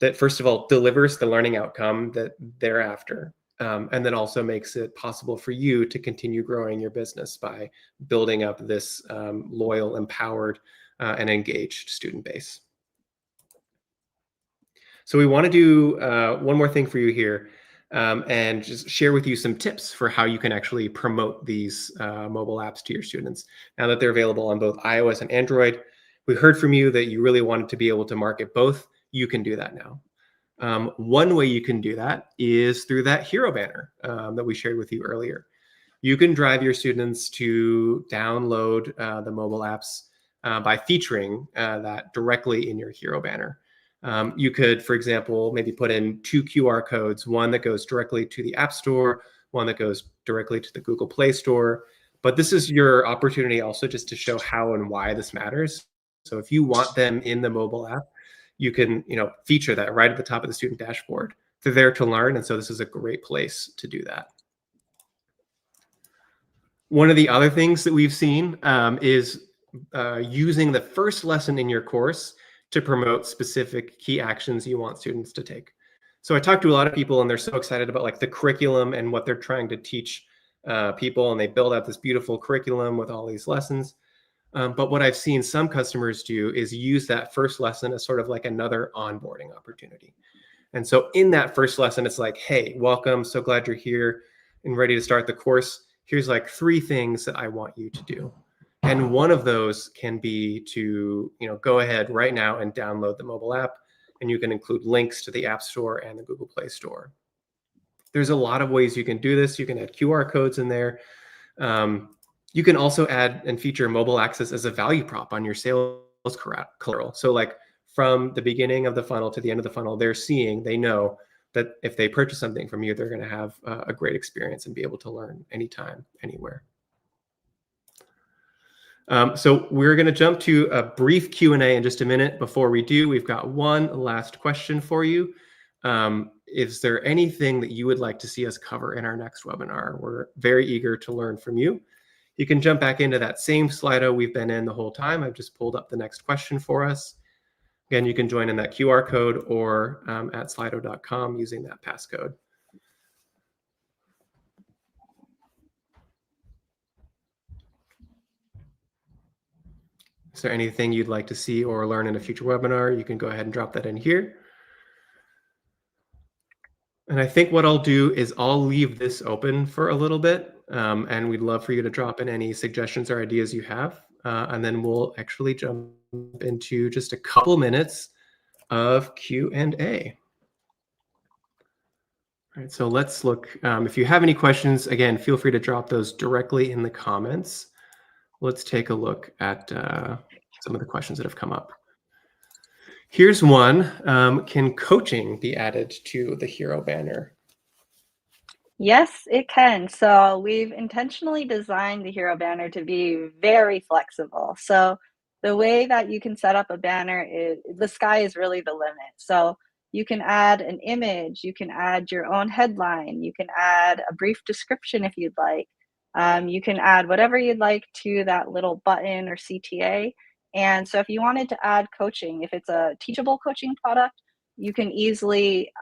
that, first of all, delivers the learning outcome that they're after. And then also makes it possible for you to continue growing your business by building up this loyal, empowered, and engaged student base. So we want to do one more thing for you here and just share with you some tips for how you can actually promote these mobile apps to your students. Now that they're available on both iOS and Android, we heard from you that you really wanted to be able to market both. You can do that now. One way you can do that is through that hero banner that we shared with you earlier. You can drive your students to download the mobile apps by featuring that directly in your hero banner. You could, for example, maybe put in 2 QR codes, one that goes directly to the App Store, one that goes directly to the Google Play Store. But this is your opportunity also just to show how and why this matters. So if you want them in the mobile app, you can, feature that right at the top of the student dashboard. They're there to learn, and so this is a great place to do that. One of the other things that we've seen is using the first lesson in your course to promote specific key actions you want students to take. So I talked to a lot of people, and they're so excited about like the curriculum and what they're trying to teach people, and they build out this beautiful curriculum with all these lessons. But what I've seen some customers do is use that first lesson as sort of like another onboarding opportunity. And so in that first lesson, it's like, hey, welcome. So glad you're here and ready to start the course. Here's like 3 things that I want you to do. And one of those can be to, go ahead right now and download the mobile app. And you can include links to the App Store and the Google Play Store. There's a lot of ways you can do this. You can add QR codes in there. You can also add and feature mobile access as a value prop on your sales collateral. So like from the beginning of the funnel to the end of the funnel, they know that if they purchase something from you, they're going to have a great experience and be able to learn anytime, anywhere. So we're going to jump to a brief Q&A in just a minute. Before we do, we've got one last question for you. Is there anything that you would like to see us cover in our next webinar? We're very eager to learn from you. You can jump back into that same Slido we've been in the whole time. I've just pulled up the next question for us. Again, you can join in that QR code or at slido.com using that passcode. Is there anything you'd like to see or learn in a future webinar? You can go ahead and drop that in here. And I think what I'll do is I'll leave this open for a little bit, and we'd love for you to drop in any suggestions or ideas you have, and then we'll actually jump into just a couple minutes of Q&A. All right, so let's look. If you have any questions, again, feel free to drop those directly in the comments. Let's take a look at some of the questions that have come up. Here's one. Can coaching be added to the hero banner? Yes, it can. So we've intentionally designed the hero banner to be very flexible. So the way that you can set up a banner is the sky is really the limit. So you can add an image, you can add your own headline, you can add a brief description if you'd like. You can add whatever you'd like to that little button or CTA. And so if you wanted to add coaching, if it's a Teachable coaching product, you can easily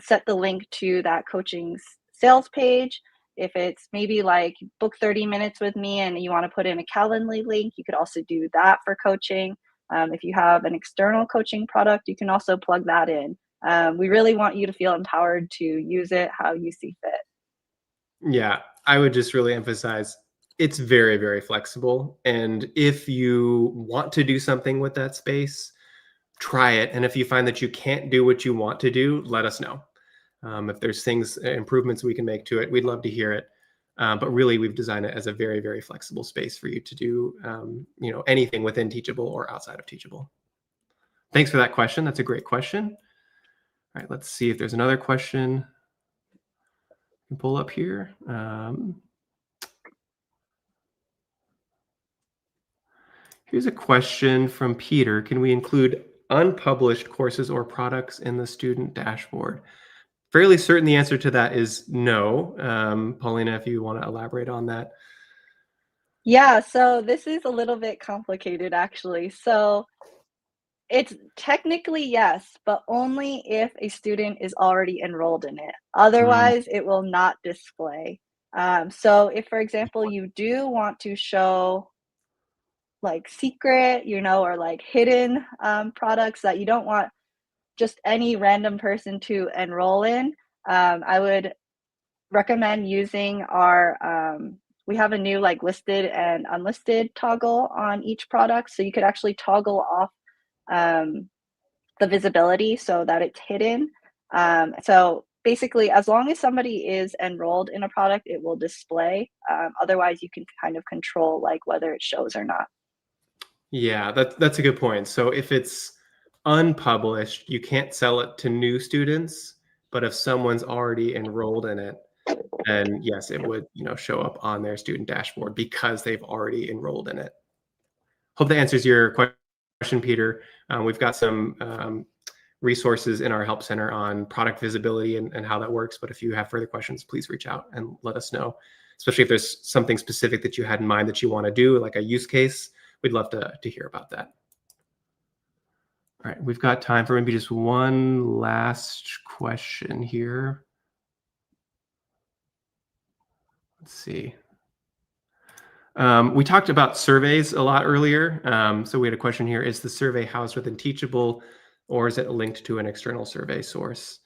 set the link to that coaching sales page. If it's maybe like book 30 minutes with me and you want to put in a Calendly link, you could also do that for coaching. If you have an external coaching product, you can also plug that in. We really want you to feel empowered to use it how you see fit. Yeah, I would just really emphasize it's very, very flexible. And if you want to do something with that space, try it. And if you find that you can't do what you want to do, let us know. If there's things, improvements we can make to it, we'd love to hear it. But really, we've designed it as a very, very flexible space for you to do, anything within Teachable or outside of Teachable. Thanks for that question. That's a great question. All right, let's see if there's another question. I can pull up here. Here's a question from Peter. Can we include unpublished courses or products in the student dashboard? Fairly certain the answer to that is no. Paulina, if you want to elaborate on that. Yeah, so this is a little bit complicated actually. So it's technically yes, but only if a student is already enrolled in it. Otherwise, it will not display. So if, for example, you do want to show like secret, or like hidden products that you don't want just any random person to enroll in, I would recommend using our, we have a new like listed and unlisted toggle on each product. So you could actually toggle off the visibility so that it's hidden. So basically, as long as somebody is enrolled in a product, it will display. Otherwise, you can kind of control like whether it shows or not. Yeah, that's a good point. So if it's unpublished, you can't sell it to new students, but if someone's already enrolled in it, then yes, it would, show up on their student dashboard because they've already enrolled in it. Hope that answers your question, Peter. We've got some resources in our help center on product visibility and how that works. But if you have further questions, please reach out and let us know, especially if there's something specific that you had in mind that you want to do, like a use case. We'd love to hear about that. All right, we've got time for maybe just one last question here. Let's see. We talked about surveys a lot earlier. So we had a question here. Is the survey housed within Teachable or is it linked to an external survey source?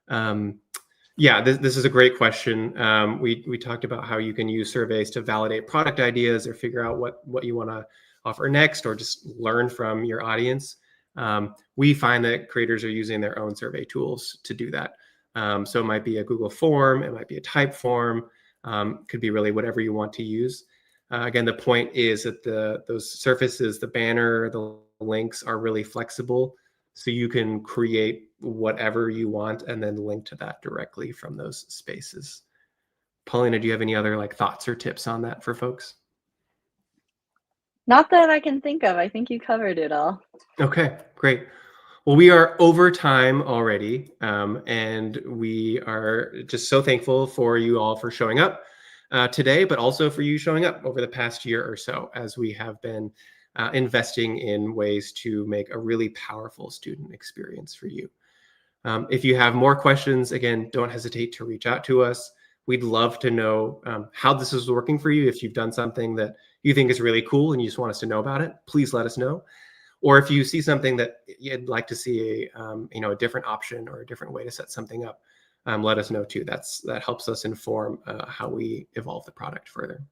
Yeah, this is a great question. We talked about how you can use surveys to validate product ideas or figure out what you want to offer next or just learn from your audience. We find that creators are using their own survey tools to do that. So it might be a Google form, it might be a type form, could be really whatever you want to use. Again, the point is that those surfaces, the banner, the links are really flexible, so you can create whatever you want and then link to that directly from those spaces. Paulina, do you have any other like thoughts or tips on that for folks? Not that I can think of. I think you covered it all. Okay, great. Well, we are over time already, and we are just so thankful for you all for showing up today, but also for you showing up over the past year or so as we have been investing in ways to make a really powerful student experience for you. If you have more questions, again, don't hesitate to reach out to us. We'd love to know how this is working for you. If you've done something that you think is really cool and you just want us to know about it, please let us know. Or if you see something that you'd like to see a different option or a different way to set something up, let us know too. That helps us inform how we evolve the product further.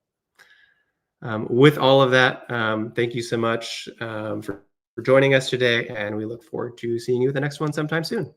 With all of that, thank you so much for joining us today, and we look forward to seeing you at the next one sometime soon.